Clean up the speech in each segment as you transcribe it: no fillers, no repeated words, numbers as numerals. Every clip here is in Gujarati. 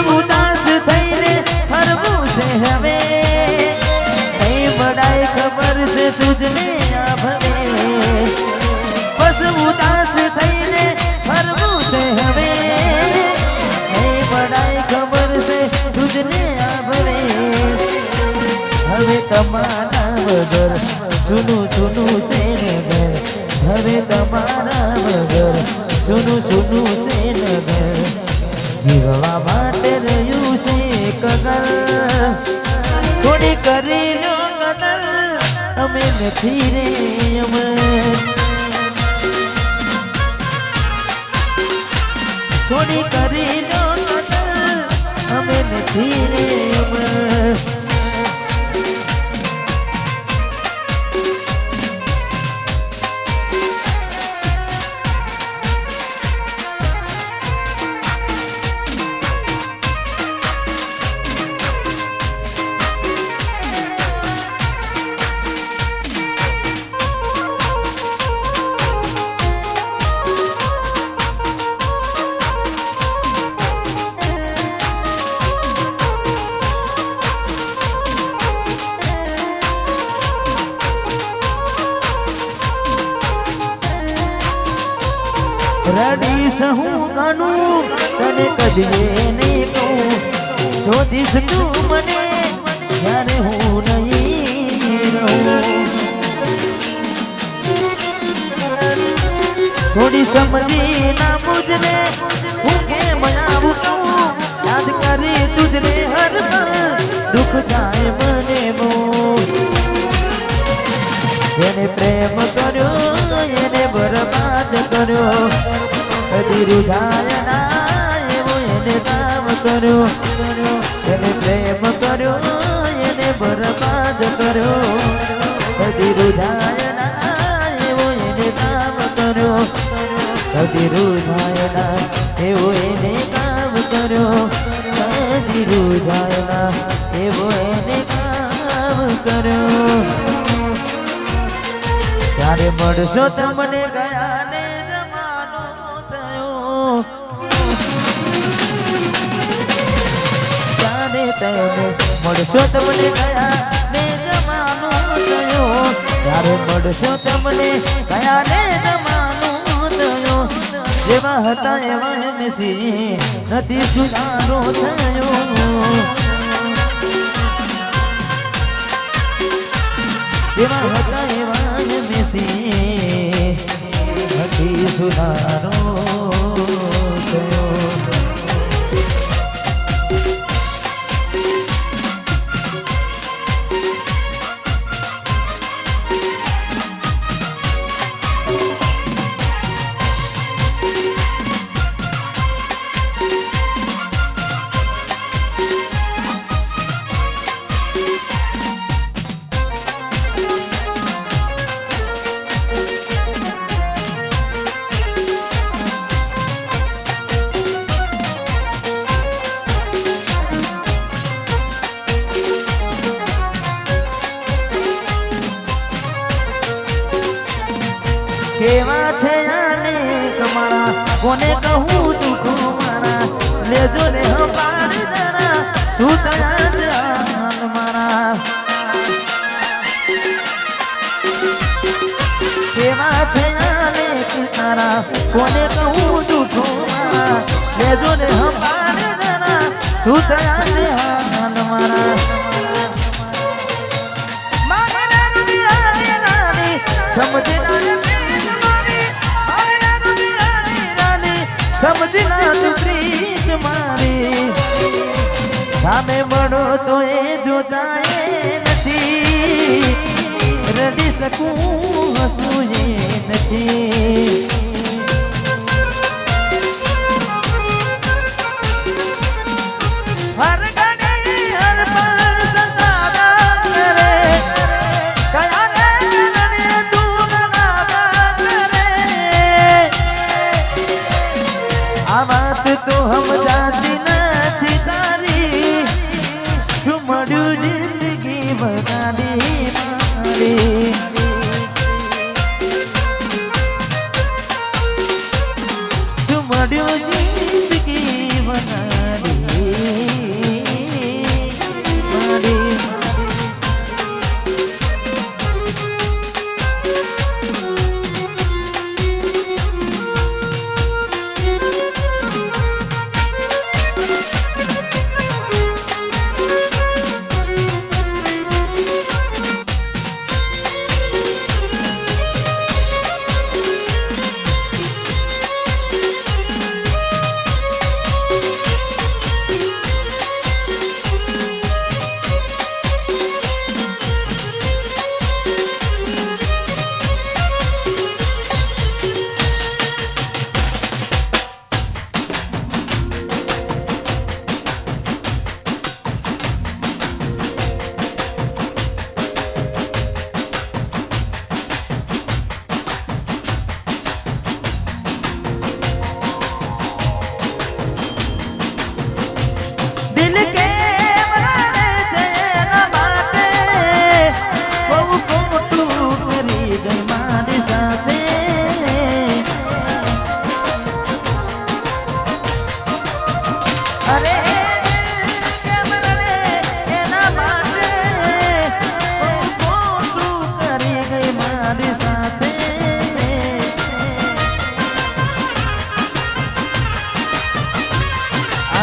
ઉદાસ થઈને ફરવું છે હવે નહીં બડાઈ ખબર છે તુજને આ ભવે બસ ઉદાસ થઈને ફરવું છે હવે નહીં બડાઈ ખબર છે તુજને આ ભવે હવે તમારા વગર સુનું સુનું છે નગર હવે તમારા વગર સુનું સુનું છે નગર જીવવા માટે રહ્યું છે કદર થોડી કરી લો કદર અમે નથી રે અમર થોડી કરી લો કદર અમે નથી રે અમર રડી સહું ગાનું તને કદીએ નહીં કહું શોધીશ તું મને જ્યારે હું નહીં રહું થોડી સમજી ના મુજને હું કેમ આવું કહું યાદ કરી તુજને હર પળ દુઃખ થાય મને બહુ જેને પ્રેમ કર્યો એને બરબાદ કર્યો કદી રૂઝાય ના એવો એને કામ કર્યો એને પ્રેમ કર્યો એને બરબાદ કર્યો કદી રૂઝાય ના એવો એને કામ કર્યો કદી રૂઝાય ના એવો એને કામ કર્યો કદી રૂઝાય ના એવો એને કામ કર્યો ત્યારે મળશો તમને ગયા ને જમાનો થયો ત્યારે તમે મળશો તમને ગયા ને જમાનો થયો ત્યારે મળશો તમને ગયા ને જમાનો થયો જેવા હતા એવા એમસી નથી સુધારો થયો જેવા હતા એવા નથી સુધારો થયો કેવા છે આને કમાણા કોને કહું દુઃખો મારા લેજો ને હપાડ જરા શું થયા છે હાલ મારા કેવા છે આને તારા કોને કહું દુઃખો મારા લેજો ને હપાડ જરા શું થયા છે હાલ મારા સમજે સમજના તું પ્રીત મારી સામે મળો તો એ જોતાય નથી રડી શકું હસું એ નથી હર ઘડી હર પળ સતારા કરે કયા ને તું નાગા કરે આ વાત તો હમ જાતી નથી તારી શું મળ્યું જિંદગી બનાવી મારી શું મળ્યું જિંદગી બનાવી મારી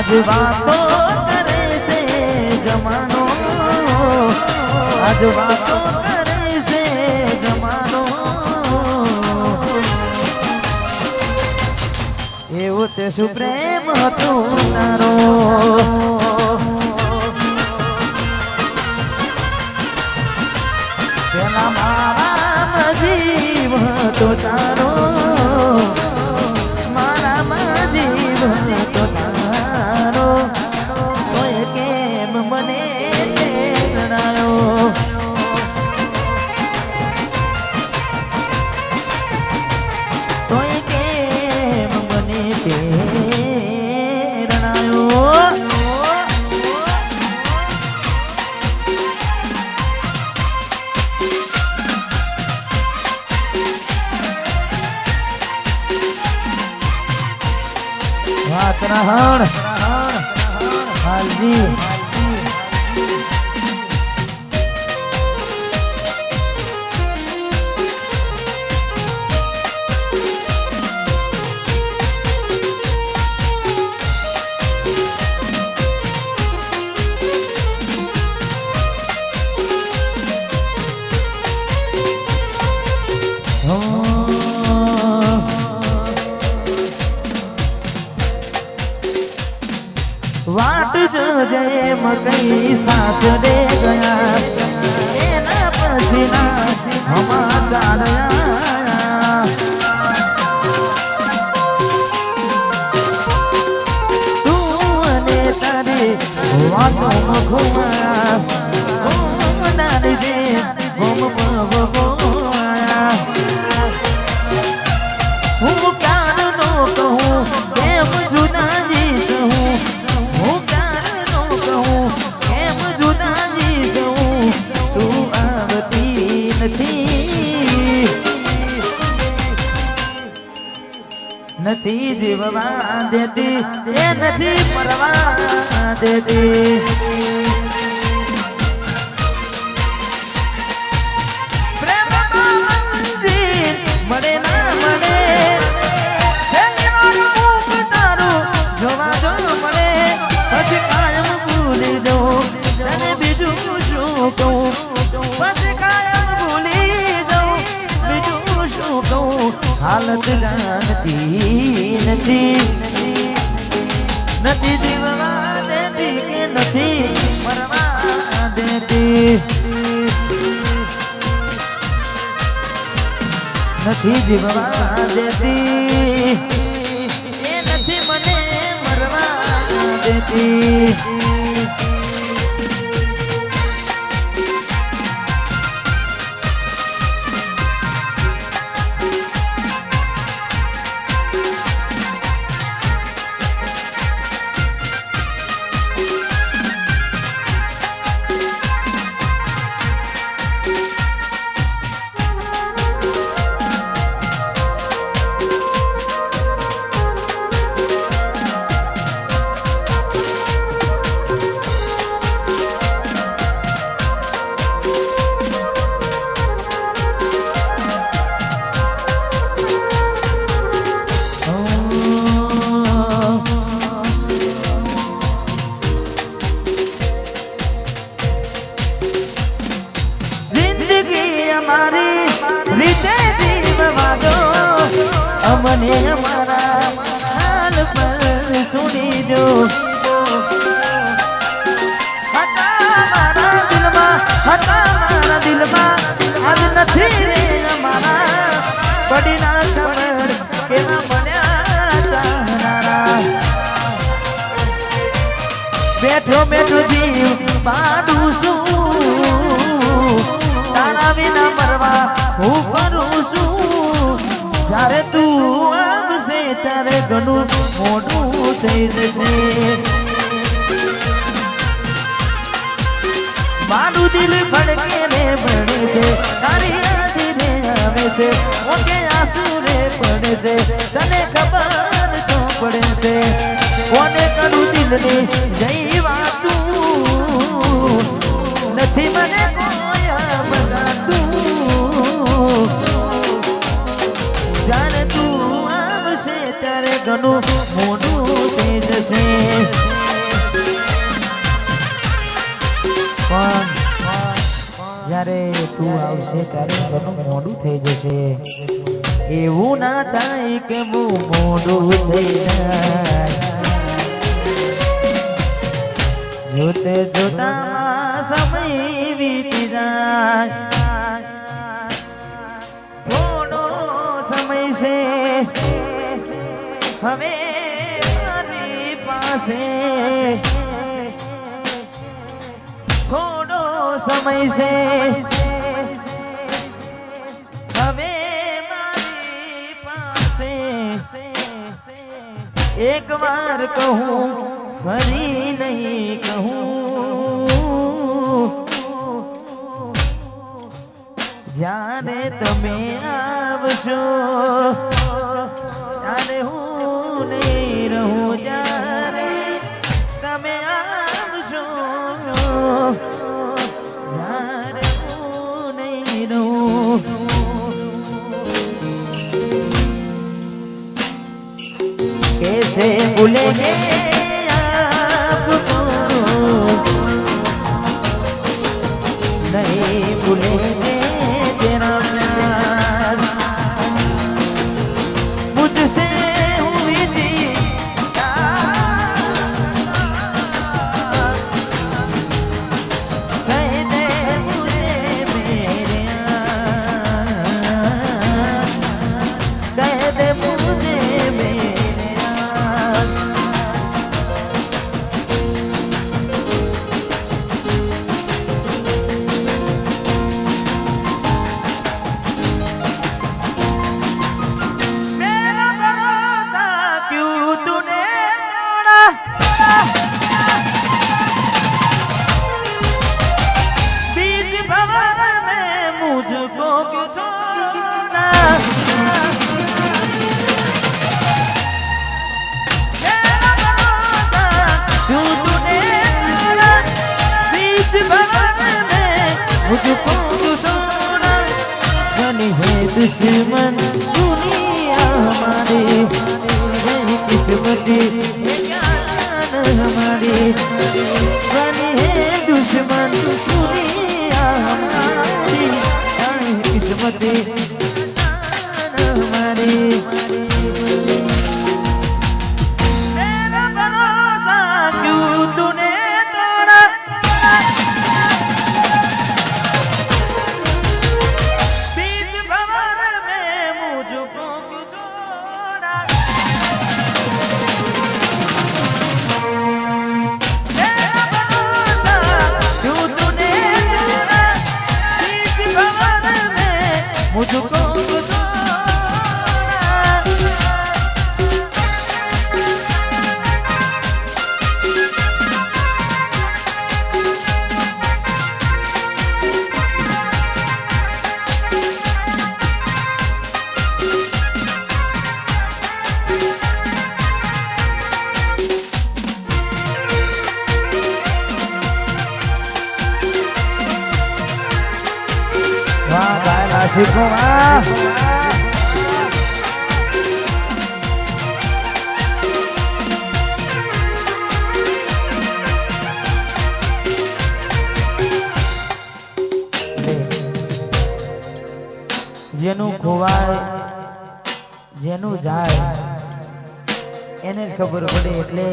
आज बातो करे से जमानो आज बातो करे से जमानो एवो ते शु प्रेम हतो तारो पेला मारा जीव हतो तारो मारा जीव हतो तारो મને જણાયો તોય કેમ મને જણાયો વાત રહણ હાલજી वाट जो जय मकई साथ दे गया एना पसीना समाचार आया तू अने तारे वातो मखुआ घूमना दे घूम पवया हूँ प्यार नो कहूँ प्रेम जुदा जी कहूँ નથી જીવવા દેતી એ નથી પરવા દેતી પ્રેમમાં મંજિલ મળે ના મળે તારું જોવા જો મળે પછી કાયમ ભૂલી દઉં તને બીજું શું કહું પછી કાયમ ભૂલી જાઉં બીજું શું કહું હાલત જાણતી નથી નથી જીવવા દેતી કે નથી મરવા દેતી નથી જીવવા દેતી એ નથી મને મરવા દેતી મેઠો જીવ પાડું છું તારા વિના મરવા હું ફરું છું જ્યારે તું આવશે ત્યારે ઘણું મોટું થઈ જશે મારું દિલ ભડકે રે ભણે છે તારી યાદ રે આવે છે ઓકે આંસુ રે પડે છે તને ખબર તો પડે છે કોને કરું દિલની જઈ વાતું નથી મને કોઈ બતાતું જાણે તું આવશે ત્યારે ઘણું મોટું થઈ જશે જ્યારે તું આવશે ત્યારે ઘણું મોડું થઈ જશે એવું ના થાય કે હું મોડું થઈ જાય જોતે જોતા સમય વીતી જાય થોડો સમય છે હવે મારી પાસે થોડો સમય છે હવે મારી પાસે એક વાર કહું ફરી નહીં કહું જ્યારે તમે આવશો ત્યારે હું નહીં રહું જ્યારે તમે આવશો જ્યારે હું નહીં રહું कैसे भूलेंगे आपको नहीं भूलेंगे तेरा प्यार मुझसे हुई थी कह दे मुझे मेरे कह दे मुझे मेरे मुझको तो सोना बनी है दुश्मन दुनिया हमारी नहीं किस्मती हमारी बनी है दुश्मन दुनिया हमारी नहीं किस्मती हमारी मेरा भरोसा क्यों तूने तोड़ा मुझको શીખો જેનું ખોવાય જેનું જાય એને જ ખબર પડે એટલે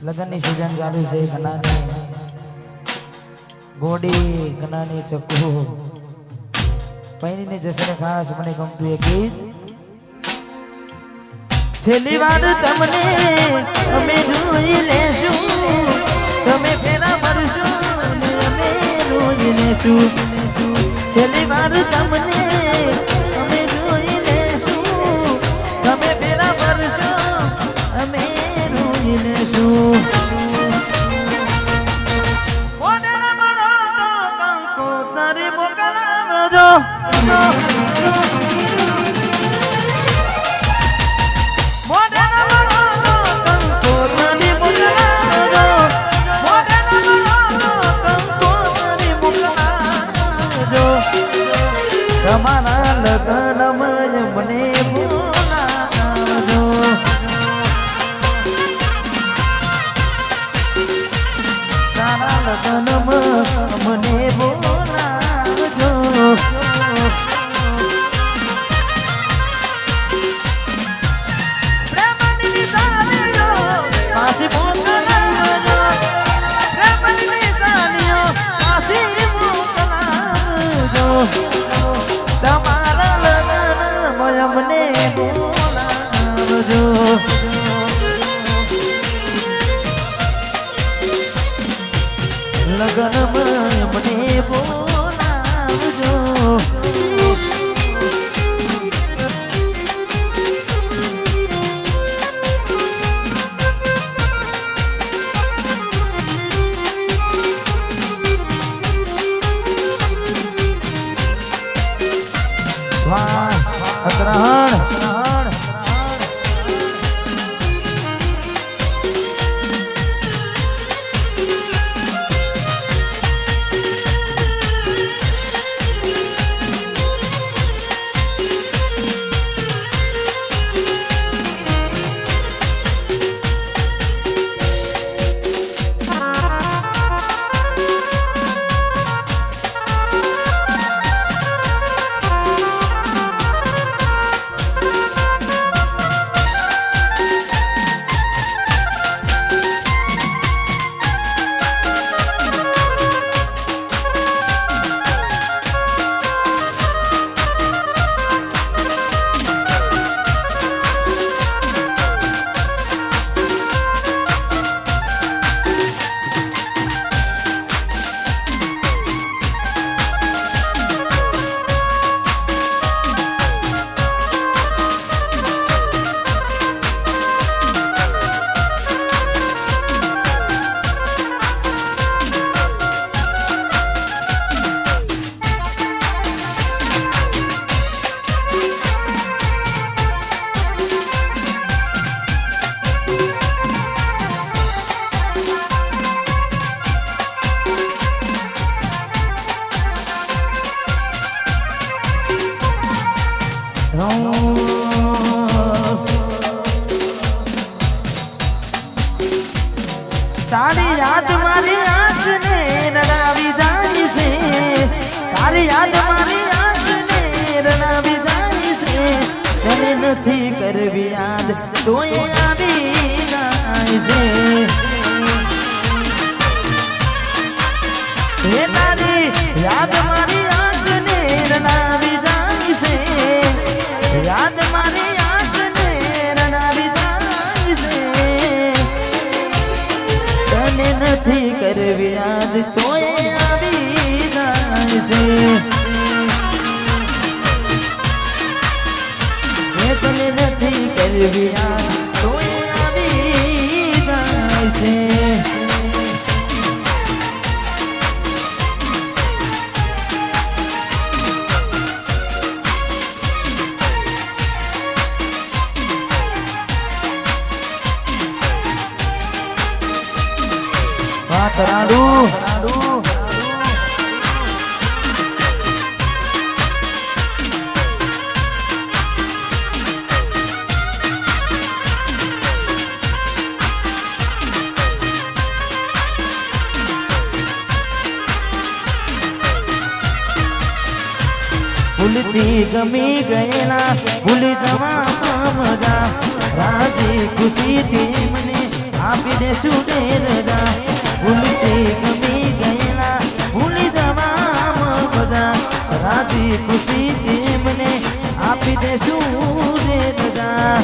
લગ્નની સિઝન ચાલુ છે ઘણાની ગોડી ઘણાની ચક્કુ પૈણીને જશે ને ખાસ મને ગમતું એક ગીત છેલ્લી વાર તમને અમે જોઈ લેશું, તમે ફેરા ભરશો ને અમે જોઈ લેશું. છેલ્લી વાર તમને અમે જોઈ લેશું, તમે ફેરા ભરશો અમે જોઈ લેશું. તારી મોકલાવજો તમારા લગ્નમાં મને બોલાવજો. તારા લગ્નમાં મને બોલાવજો. પ્રેમની નિશાનીઓ પાછી મોકલાવજો. પ્રેમની નિશાનીઓ પાછી મોકલાવજો. તમારા લગ્નમાં અમને બોલાવજો. લગ્નમાં અમને બોલાવજો. ગ્રહણ તારી યાદ મારી આંખને રડાવી જાય છે. તારી યાદ મારી આંખને રડાવી જાય છે. તને નથી કરવી યાદ તોય આવી જાય છે. હે તારી યાદ મારી આંખને રડાવી જાય છે. યાદ મારી આંખને રડાવી જાય છે. તને નથી કરવી યાદ તોય આવી જાય છે. તને નથી કરવી યાદ તોય આવી જાય છે. તરાડું ભૂલતી ગમી ગયેલા ભૂલી જવા મજા. રાજી ખુશીથી મને આપી દેશું ને રજા. ભૂલતી ગમી ગયેલા ભૂલી જવા મજા. રાજી ખુશીથી મને આપી દેશું ને રજા.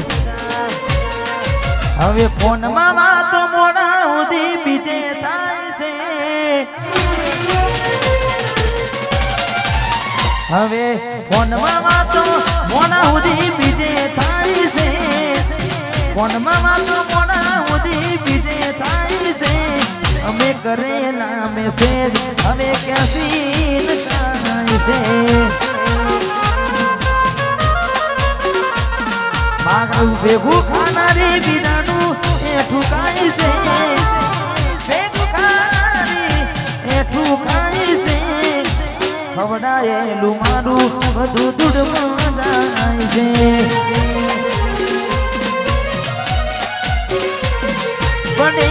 હવે ફોનમાં વાતો મોડા સુધી બીજે થાય છે હવે ફોનમાં વાતો મોડા સુધી બીજે થાય છે ફોનમાં વાતો મોડા સુધી બીજે થાય છે અમે કરેલા મેસેજ હવે કેસીન થાય છે મારું ભેગું ખાનારી બીજાનું એઠું ખાય છે ભેગું ખાનારી એઠું ખાય છે ખવડાયેલું મારું બધું દૂધમાં જાય છે